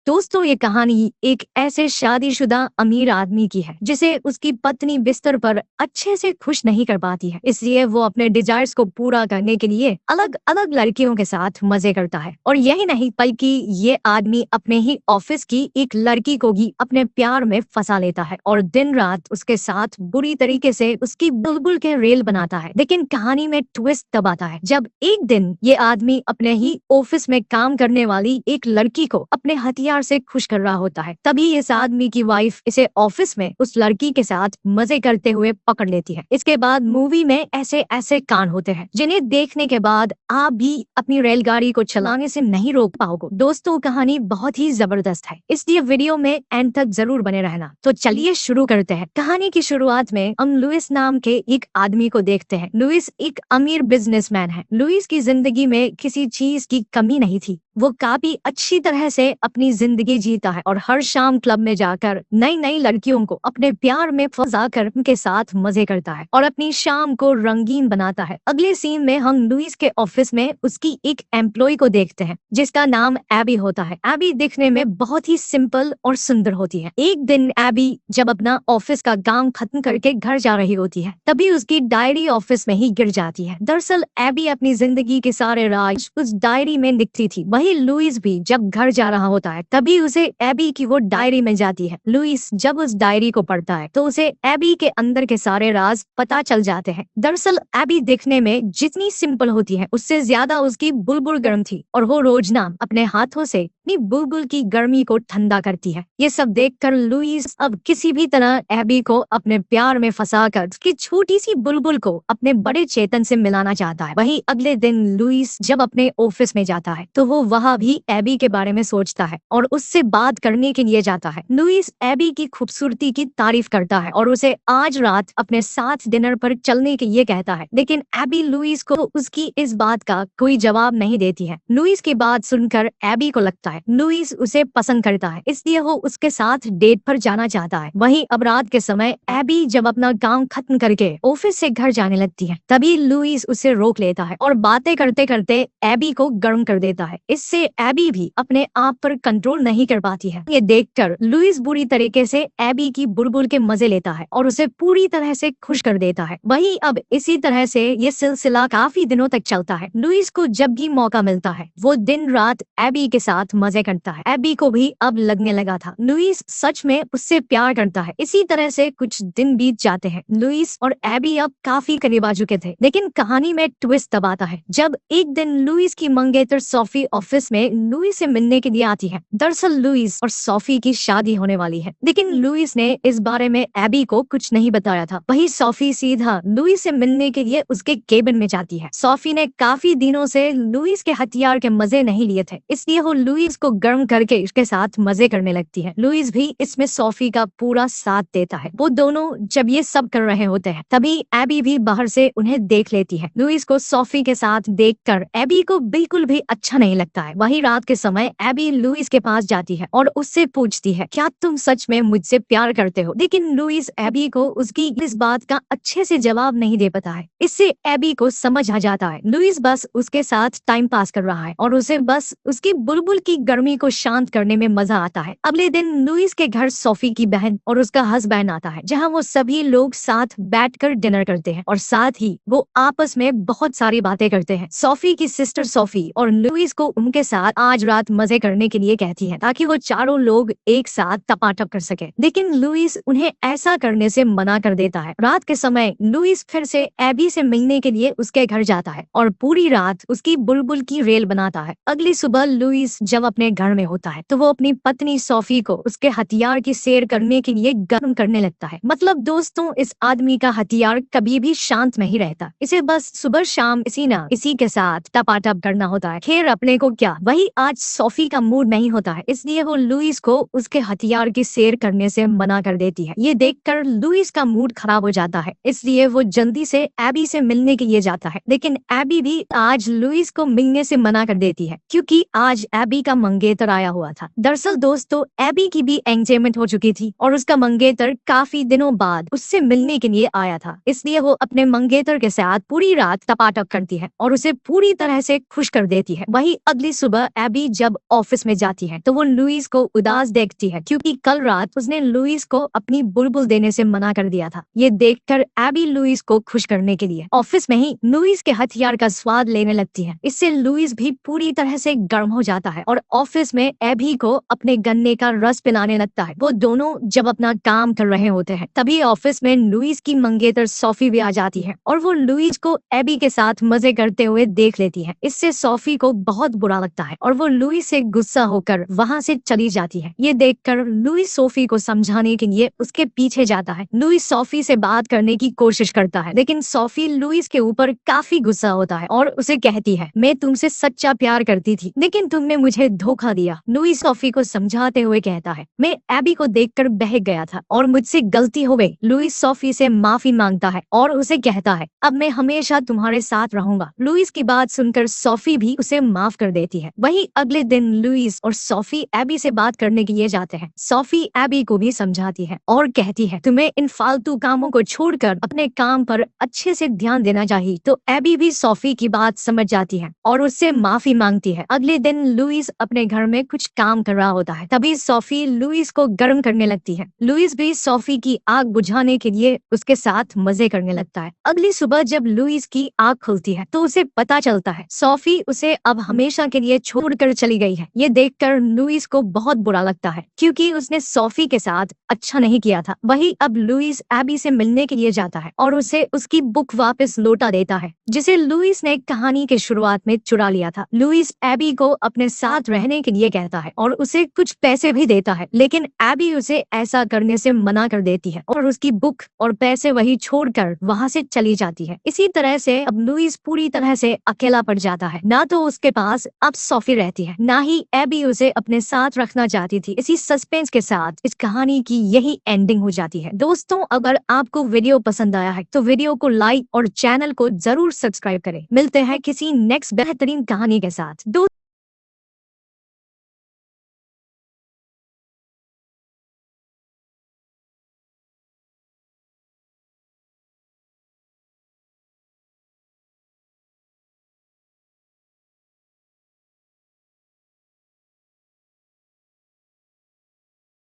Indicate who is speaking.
Speaker 1: दोस्तों ये कहानी एक ऐसे शादीशुदा अमीर आदमी की है जिसे उसकी पत्नी बिस्तर पर अच्छे से खुश नहीं कर पाती है, इसलिए वो अपने डिजायर्स को पूरा करने के लिए अलग अलग लड़कियों के साथ मजे करता है। और यही नहीं बल्कि ये आदमी अपने ही ऑफिस की एक लड़की को भी अपने प्यार में फंसा लेता है और दिन रात उसके साथ बुरी तरीके से उसकी बुलबुल के रेल बनाता है। लेकिन कहानी में ट्विस्ट तब आता है जब एक दिन ये आदमी अपने ही ऑफिस में काम करने वाली एक लड़की को अपने हथियार से खुश कर रहा होता है। तभी इस आदमी की वाइफ इसे ऑफिस में उस लड़की के साथ मजे करते हुए पकड़ लेती है। इसके बाद मूवी में ऐसे ऐसे कांड होते हैं जिन्हें देखने के बाद आप भी अपनी रेलगाड़ी को चलाने से नहीं रोक पाओगे। दोस्तों कहानी बहुत ही जबरदस्त है, इसलिए वीडियो में एंड तक जरूर बने रहना। तो चलिए शुरू करते हैं। कहानी की शुरुआत में हम लुइस नाम के एक आदमी को देखते हैं। लुइस एक अमीर बिजनेसमैन है। लुइस की जिंदगी में किसी चीज की कमी नहीं थी। वो काफी अच्छी तरह से अपनी जिंदगी जीता है और हर शाम क्लब में जाकर नई नई लड़कियों को अपने प्यार में फंसाकर उनके साथ मजे करता है और अपनी शाम को रंगीन बनाता है। अगले सीन में हम लुइस के ऑफिस में उसकी एक एम्प्लॉय को देखते हैं जिसका नाम एबी होता है। एबी दिखने में बहुत ही सिंपल और सुंदर होती है। एक दिन एबी जब अपना ऑफिस का काम खत्म करके घर जा रही होती है, तभी उसकी डायरी ऑफिस में ही गिर जाती है। दरअसल एबी अपनी जिंदगी के सारे राज उस डायरी में लिखती थी। वही लुइस भी जब घर जा रहा होता है तभी उसे एबी की वो डायरी मिल जाती है। लुइस जब उस डायरी को पढ़ता है तो उसे एबी के अंदर के सारे राज पता चल जाते हैं। दरअसल एबी दिखने में जितनी सिंपल होती है उससे ज्यादा उसकी बुलबुल गर्म थी और वो रोजाना अपने हाथों से अपनी बुलबुल की गर्मी को ठंडा करती है। ये सब देखकर लुइस अब किसी भी तरह एबी को अपने प्यार में फंसाकर उसकी छोटी सी बुलबुल को अपने बड़े चेतन से मिलाना चाहता है। वहीं अगले दिन लुइस जब अपने ऑफिस में जाता है तो वो वहाँ भी एबी के बारे में सोचता है और उससे बात करने के लिए जाता है। लुइस एबी की खूबसूरती की तारीफ करता है और उसे आज रात अपने साथ डिनर पर चलने के लिए कहता है, लेकिन एबी लुइस को उसकी इस बात का कोई जवाब नहीं देती है। लुइस की बात सुनकर एबी को लगता है लुइस उसे पसंद करता है, इसलिए वो उसके साथ डेट पर जाना चाहता है। वहीं अब रात के समय एबी जब अपना काम खत्म करके ऑफिस से घर जाने लगती है, तभी लुइस उसे रोक लेता है और बातें करते करते एबी को गर्म कर देता है। इससे एबी भी अपने आप पर कंट्रोल नहीं कर पाती है। ये देखकर लुइस बुरी तरीके से एबी की बुलबुल के मजे लेता है और उसे पूरी तरह से खुश कर देता है। वहीं अब इसी तरह से ये सिलसिला काफी दिनों तक चलता है। लुइस को जब भी मौका मिलता है वो दिन रात एबी के साथ मजे करता है। एबी को भी अब लगने लगा था लुइस सच में उससे प्यार करता है। इसी तरह से कुछ दिन बीत जाते हैं। लुइस और एबी अब काफी करीब आ चुके थे, लेकिन कहानी में ट्विस्ट तब आता है जब एक दिन लुइस की मंगेतर सोफी ऑफिस में लुइस से मिलने के लिए आती है। दरअसल लुइस और सोफी की शादी होने वाली है, लेकिन लुइस ने इस बारे में एबी को कुछ नहीं बताया था। वही सोफी सीधा लुइस से मिलने के लिए उसके केबिन में जाती है। सोफी ने काफी दिनों से लुइस के हथियार के मजे नहीं लिए थे, इसलिए वो लुइस को गर्म करके उसके साथ मजे करने लगती है। लुइस भी इसमें सोफी का पूरा साथ देता है। वो दोनों जब ये सब कर रहे होते हैं तभी एबी भी बाहर से उन्हें देख लेती है। लुइस को सोफी के साथ देखकर एबी को बिल्कुल भी अच्छा नहीं लगता है। वही रात के समय एबी लुइस के पास जाती है और उससे पूछती है, क्या तुम सच में मुझसे प्यार करते हो? लेकिन लुइस एबी को उसकी इस बात का अच्छे से जवाब नहीं दे पाता है। इससे एबी को समझ आ जाता है लुइस बस उसके साथ टाइम पास कर रहा है और उसे बस उसकी बुलबुल की गर्मी को शांत करने में मजा आता है। अगले दिन लुइस के घर सोफी की बहन और उसका हस्बैंड आता है, जहाँ वो सभी लोग साथ बैठकर डिनर करते हैं और साथ ही वो आपस में बहुत सारी बातें करते हैं। सोफी की सिस्टर सोफी और लुइस को उनके साथ आज रात मजे करने के लिए कहती है ताकि वो चारों लोग एक साथ टपाटप कर सके, लेकिन लुइस उन्हें ऐसा करने से मना कर देता है। रात के समय लुइस फिर से एबी से मिलने के लिए उसके घर जाता है और पूरी रात उसकी बुलबुल की रेल बनाता है। अगली सुबह लुइस जब अपने घर में होता है तो वो अपनी पत्नी सोफी को उसके हथियार की सैर करने के लिए गर्म करने लगता है। मतलब दोस्तों इस आदमी का हथियार कभी भी शांत नहीं रहता, इसे बस सुबह शाम इसी के साथ टपाटप करना होता है। खैर अपने को क्या, वही आज सोफी का मूड नहीं होता है, इसलिए वो लुइस को उसके हथियार की सैर करने से मना कर देती है। ये देखकर लुइस का मूड खराब हो जाता है, इसलिए वो जल्दी से एबी से मिलने के लिए जाता है। लेकिन एबी भी आज लुइस को मिलने से मना कर देती है क्योंकि आज एबी का मंगेतर आया हुआ था। दरअसल दोस्तों एबी की भी एंगेजमेंट हो चुकी थी और उसका मंगेतर काफी दिनों बाद उससे मिलने के लिए आया था, इसलिए वो अपने मंगेतर के साथ पूरी रात टपाटप करती है और उसे पूरी तरह से खुश कर देती है। वही अगली सुबह एबी जब ऑफिस में जाती है है तो वो लुइस को उदास देखती है क्योंकि कल रात उसने लुइस को अपनी बुलबुल देने से मना कर दिया था। ये देखकर एबी लुइस को खुश करने के लिए ऑफिस में ही लुइस के हथियार का स्वाद लेने लगती है। इससे लुइस भी पूरी तरह से गर्म हो जाता है और ऑफिस में एबी को अपने गन्ने का रस पिलाने लगता है। वो दोनों जब अपना काम कर रहे होते हैं तभी ऑफिस में लुइस की मंगेतर सोफी भी आ जाती है और वो लुइस को एबी के साथ मजे करते हुए देख लेती है। इससे सोफी को बहुत बुरा लगता है और वो लुइस से गुस्सा होकर वहां से चली जाती है। ये देखकर लुइस सोफी को समझाने के लिए उसके पीछे जाता है। लुइस सोफी से बात करने की कोशिश करता है लेकिन सोफी लुइस के ऊपर काफी गुस्सा होता है और उसे कहती है, मैं तुमसे सच्चा प्यार करती थी लेकिन तुमने मुझे धोखा दिया। लुइस सोफी को समझाते हुए कहता है, मैं एबी को देखकर बहक गया था और मुझसे गलती हो गई। लुइस सोफी से माफी मांगता है और उसे कहता है, अब मैं हमेशा तुम्हारे साथ रहूंगा। लुइस की बात सुनकर सोफी भी उसे माफ कर देती है। वहीं अगले दिन लुइस और सोफी एबी से बात करने के लिए जाते हैं। सोफी एबी को भी समझाती है और कहती है, तुम्हें इन फालतू कामों को छोड़कर अपने काम पर अच्छे से ध्यान देना चाहिए। तो एबी भी सोफी की बात समझ जाती है और उससे माफी मांगती है। अगले दिन लुइस अपने घर में कुछ काम कर रहा होता है तभी सोफी लुइस को गर्म करने लगती है। लुइस भी सोफी की आग बुझाने के लिए उसके साथ मजे करने लगता है। अगली सुबह जब लुइस की आग खुलती है तो उसे पता चलता है सोफी उसे अब हमेशा के लिए छोड़कर चली गई है। ये देखकर लुइस को बहुत बुरा लगता है क्योंकि उसने सोफी के साथ अच्छा नहीं किया था। वही अब लुइस एबी से मिलने के लिए जाता है और उसे उसकी बुक वापस लौटा देता है जिसे लुइस ने कहानी के शुरुआत में चुरा लिया था। लुइस एबी को अपने साथ रहने के लिए कहता है और उसे कुछ पैसे भी देता है लेकिन एबी उसे ऐसा करने से मना कर देती है और उसकी बुक और पैसे वही छोड़कर वहां से चली जाती है। इसी तरह से अब लुइस पूरी तरह से अकेला पड़ जाता है। ना तो उसके पास अब सोफी रहती है ना ही एबी उसे अपने साथ रखना चाहती थी। इसी सस्पेंस के साथ इस कहानी की यही एंडिंग हो जाती है। दोस्तों, अगर आपको वीडियो पसंद आया है तो वीडियो को लाइक और चैनल को जरूर सब्सक्राइब करें। मिलते हैं किसी नेक्स्ट बेहतरीन कहानी के साथ।